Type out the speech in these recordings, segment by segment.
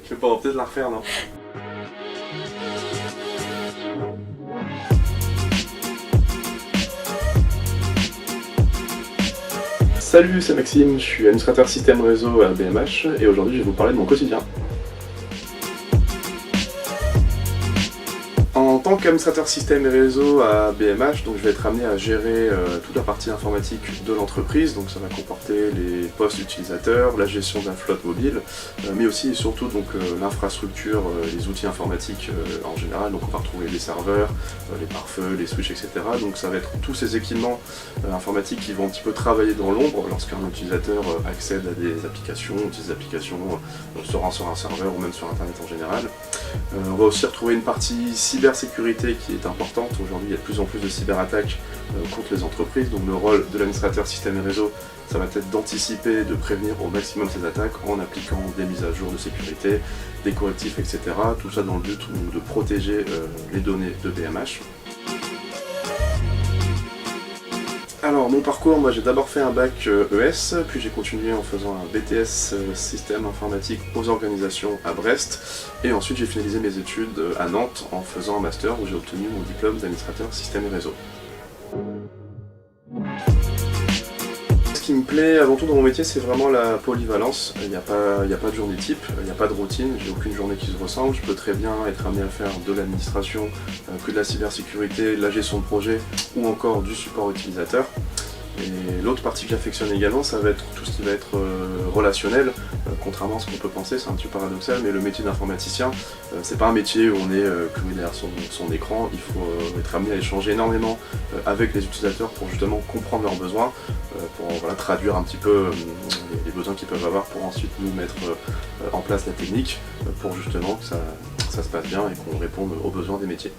Je vais pouvoir peut-être la refaire, non? Salut, c'est Maxime, je suis administrateur système réseau à BMH et aujourd'hui je vais vous parler de mon quotidien. En tant qu'administrateur système et réseau à BMH, donc je vais être amené à gérer toute la partie informatique de l'entreprise, donc ça va comporter les postes utilisateurs, la gestion de la flotte mobile, mais aussi et surtout l'infrastructure, les outils informatiques en général, donc on va retrouver les serveurs, les pare-feux, les switches, etc. Donc ça va être tous ces équipements informatiques qui vont un petit peu travailler dans l'ombre lorsqu'un utilisateur accède à des applications, utilise des applications sur un serveur ou même sur internet en général. On va aussi retrouver une partie cybersécurité qui est importante. Aujourd'hui, il y a de plus en plus de cyberattaques contre les entreprises. Donc le rôle de l'administrateur système et réseau, ça va être d'anticiper, de prévenir au maximum ces attaques en appliquant des mises à jour de sécurité, des correctifs, etc. Tout ça dans le but de protéger les données de BMH. Alors mon parcours, moi j'ai d'abord fait un bac ES, puis j'ai continué en faisant un BTS système informatique aux organisations à Brest, et ensuite j'ai finalisé mes études à Nantes en faisant un master où j'ai obtenu mon diplôme d'administrateur système et réseau. Ce qui me plaît avant tout dans mon métier, c'est vraiment la polyvalence. Il n'y a pas de journée type, il n'y a pas de routine, j'ai aucune journée qui se ressemble. Je peux très bien être amené à faire de l'administration, que de la cybersécurité, de la gestion de projet ou encore du support utilisateur. Et l'autre partie que j'affectionne également, ça va être tout ce qui va être relationnel. Contrairement à ce qu'on peut penser, c'est un petit peu paradoxal, mais le métier d'informaticien, c'est pas un métier où on est cloué derrière son écran. Il faut être amené à échanger énormément avec les utilisateurs pour justement comprendre leurs besoins, pour traduire un petit peu les besoins qu'ils peuvent avoir pour ensuite nous mettre en place la technique pour justement que ça se passe bien et qu'on réponde aux besoins des métiers.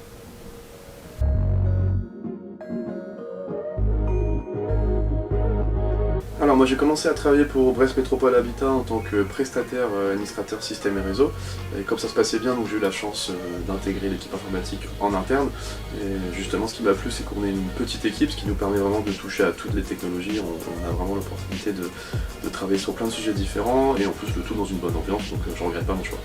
Alors moi j'ai commencé à travailler pour Brest Métropole Habitat en tant que prestataire administrateur système et réseau, et comme ça se passait bien, donc j'ai eu la chance d'intégrer l'équipe informatique en interne, et justement ce qui m'a plu c'est qu'on est une petite équipe, ce qui nous permet vraiment de toucher à toutes les technologies. On a vraiment l'opportunité de travailler sur plein de sujets différents et en plus le tout dans une bonne ambiance, donc je regrette pas mon choix.